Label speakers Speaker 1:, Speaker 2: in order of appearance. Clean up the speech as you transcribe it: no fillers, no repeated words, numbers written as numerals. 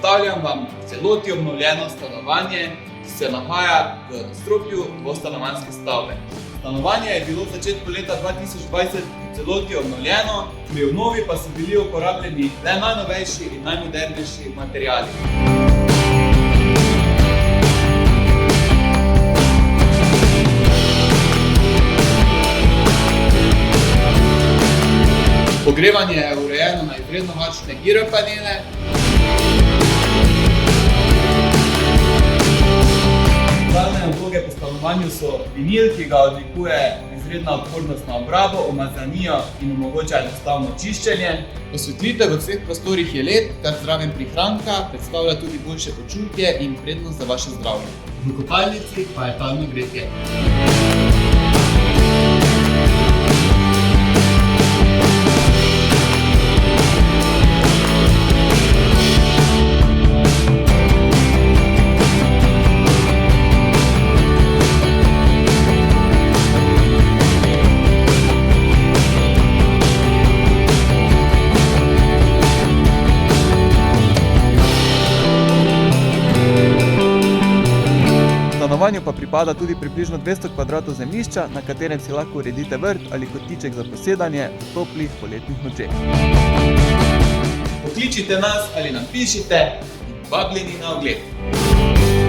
Speaker 1: predstavljam vam celoti obnovljeno stanovanje, ki se nahaja v nadstropju dvostanovanjske stavbe. Stanovanje je bilo v začetku leta 2020 v celoti obnovljeno, pri obnovi pa so bili uporabljeni le najnovejši in najmodernejši materiali. Ogrevanje je urejeno na izredno močne giropanele. Glavne vloge po stanovanju so vinil, ki ga odlikuje izredna odpornost na obrabo, umazanijo in omogoča enostavno čiščenje. Osvetlitev v vseh prostorih je LED, kar zraven prihranka predstavlja tudi boljše počutje in prednost za vaše zdravje. V kopalnici pa je talno gretje.
Speaker 2: Stanovanju pa pripada tudi približno 200 kvadratov zemljišča, na katerem si lahko uredite vrt ali kotiček za posedanje v toplih poletnih nočeh.
Speaker 1: Pokličite nas ali nam pišite in vabljeni na ogled.